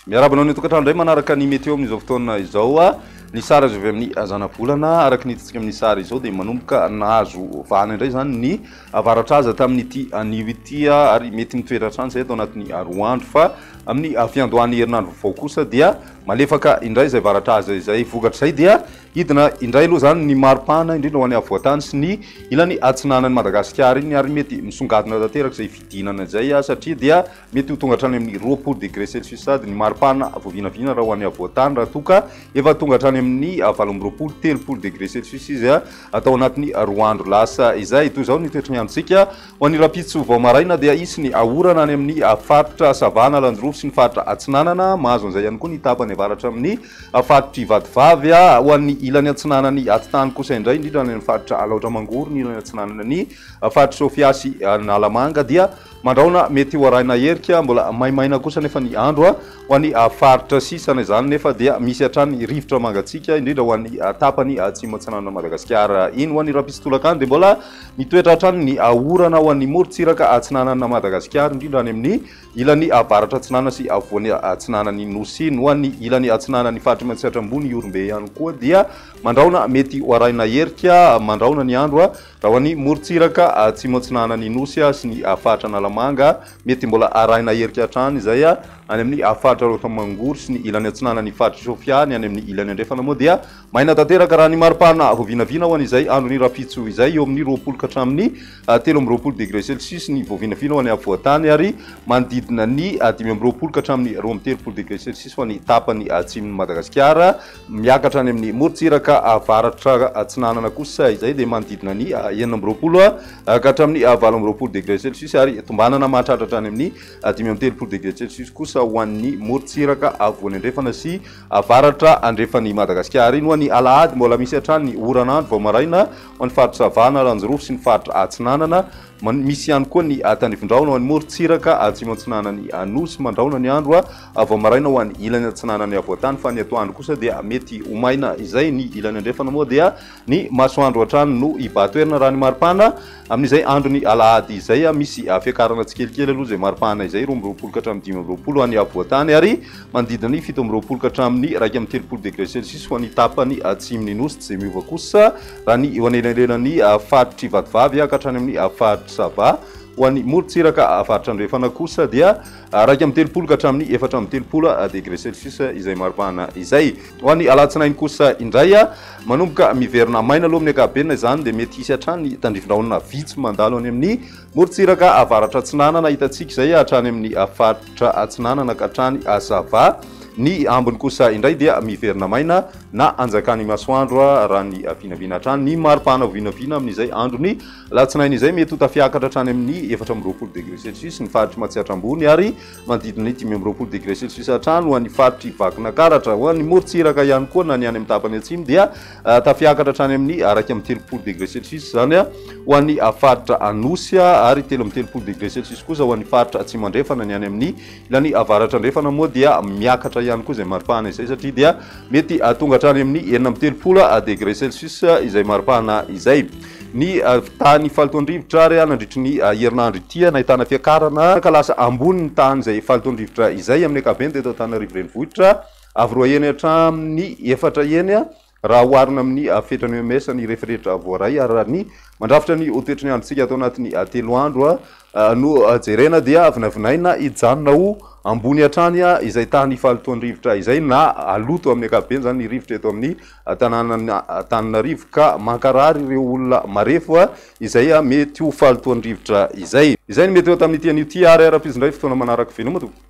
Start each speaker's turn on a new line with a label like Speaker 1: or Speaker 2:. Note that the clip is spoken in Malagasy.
Speaker 1: Miarabana ny tokatrano ndray manaraka ny météo amin'izao fotoana izao ny sary azo avy amin'ny zana-bolana araky ny hitatsika amin'ny sary izao dia manomboka nahazo vahana indray zany ny avaratra aza tamin'ity anio ity ary mety mitoetra hatrany izay atao anatin'ny 4 andro fa amin'ny fiandohan'ny herinandro vaovao kosa dia malefaka indray izay varatra aza izay vokatra izay dia hidina indray aloha zany ny maripana indrindra ho an'ny havoatany sy ny ilany atsinanan'ny Madagasikara iny ary mety misongadina tanteraka izay fidinana izay satria dia mety ho tonga hatrany amin'ny 20 degré celsius sady ny maripana voavinavina raha ho an'ny havoatany raha toka efa tonga hatrany amin'ny 20 30 degré celsius izy atao anatin'ny 2 andro lasa izay toy izao ny toetra ny androntsika ho an'ny rapitso vao maraina dia isy ny ahorana any amin'ny faritra savana landrova sy ny faritra atsinanana mahazo an'izay ihany koa ny tapany avaratra amin'ny faritry vadivavy ho an'ny ilany atsinanany atitany kosa indray indrindra ny faritra alaotra mangoro ny ilany atsinanana ny faritra sofiasy nalamanga dia mandraona mety ho araina herika mbola maimaina kosa nefa ny andro ho an'ny faritra sisana izany nefa dia misy hatrany rivotra mangatsika indrindra ho an'ny tapany atsimo atsinanana Madagasikara iny ho an'ny rapitsitolakany dia mbola mitoetra hatrany ny ahorana ho an'ny morontsiraka atsinanana Madagasikara indrindra any amin'ny ilany avaratra atsinanana sy avoany atsinanany nosy iny ho an'ny ilany atsinanany faritra matsihatra ambony Iorombe ihany koa dia mandraona mety ho araina herika mandraona ny andro raha ho an'ny morontsiraka atsimo atsinanany nosy sy ny faritra nalamanga mety mbola araina herika hatrany izay any amin'ny faritra alaotra mangoro sy ny ilany atsinanany faritra sofiany any amin'ny ilany andrefana moa dia maina tanteraka raha ny maripana voavinavina ho an'izay andro ny rapitso izay eo amin'ny 20 ka hatramin'ny 13 degré celsius ny voavinavina ho an'ny havoatany ary manodidina ny 15 ka hatramin'ny 20 degré celsius ho an'ny tapany atsimon'ny Madagasikara miakatra any amin'ny morontsiraka avaratra atsinanana kosa izay dia manodidina ny 19 ka hatramin'ny 20 degré celsius ary tombanana mahatratra any amin'ny 13 degré celsius kosa ho an'ny morontsiraka avoany andrefana sy avaratra andrefan'ny Madagasikara iny ho an'ny alahady mbola misy hatrany oranandro vao maraina ho an'ny faritra savana lanjorofo sy ny faritra atsinanana misy ihany koa ny tandrifondraona ho an'ny morontsiraka atsimo atsinanany anosy mandraona ny andro vao maraina ho an'ny ilany atsinanany avoatany fa ny atoandro kosa dia mety homaina izay ny ilany andrefana moa dia ny masoandro hatrany no hibatoerina raha ny maripana amin'izay andro ny alahady izay misy fiakarana tsikelikely aloha izay maripana izay 20 ka hatramin'ny 5 ho an'ny avoatany ary manodidina ny 17 ka hatramin'ny 13 degré celsius ho an'ny tapany atsimony nosy tsy izay miova kosa raha ny eo anelanelan'ny faritry vadivavy ka hatrany amin'ny faritra sava ho an'ny morontsiraka faritra andrefana kosa dia 13 ka hatramin'ny 14 degré celsius izay maripana izay ho an'ny alatsinainy kosa indray manomboka miverina maina aloha amin'ny akabenina izany dia mety hisy hatrany tandrifondraona vitsy mandalo any amin'ny morontsiraka avaratra atsinanana hitantsika izay hatrany amin'ny faritra atsinanana ka hatrany sava ny ambony kosa indray dia miverina maina na anjakany masoandro raha ny vinavina hatrany ny maripana vinavina amin'izay andro ny latsinainy izay mety ho tafiakatra hatrany amin'ny 14 degré celsius ny faritry matsihatra ambony ary manodidina ny 15 degré celsius hatrany ho an'ny faritry vakinankaratra ho an'ny morontsiraka ihany koa na ny any amin'ny tapany atsimo dia tafiakatra hatrany amin'ny 13 degré celsius zany ho an'ny faritra anosy ary 13 degré celsius kosa ho an'ny faritra atsimo andrefana ny any amin'ny ilany avaratra andrefana moa dia miakatra ihany koa izay maripana izay satria dia mety tonga hatrany amin'ny 19 degré celsius izay maripana izay ny tany falotoandrivotra ary nandritry ny herinandro ity nahitana fiakarana ka lasa ambony ny tany izay falotoandrivotra izay amin'ny akabeny teto Antananarivo renivohitra avy roa eny hatramin'ny 4 eny raha oharina amin'ny fetrany OMS ny referetra havoaray ary raha ny mandrafitra ny toetra ny androntsika atao anatin'ny 3 andro no jerena dia vinavinaina hijanona ho ambony hatrany izay tany falotoandrivotra izay na aloto amin'ny akabeny zany ny rivotra eto amin'ny Antananarivo ka mankarary ireo olona marefo izay mety ho falotoandrivotra izay ny mety eo tamin'ity an'io ty ary ara-pizindray fotoana manaraka veloma tompoko.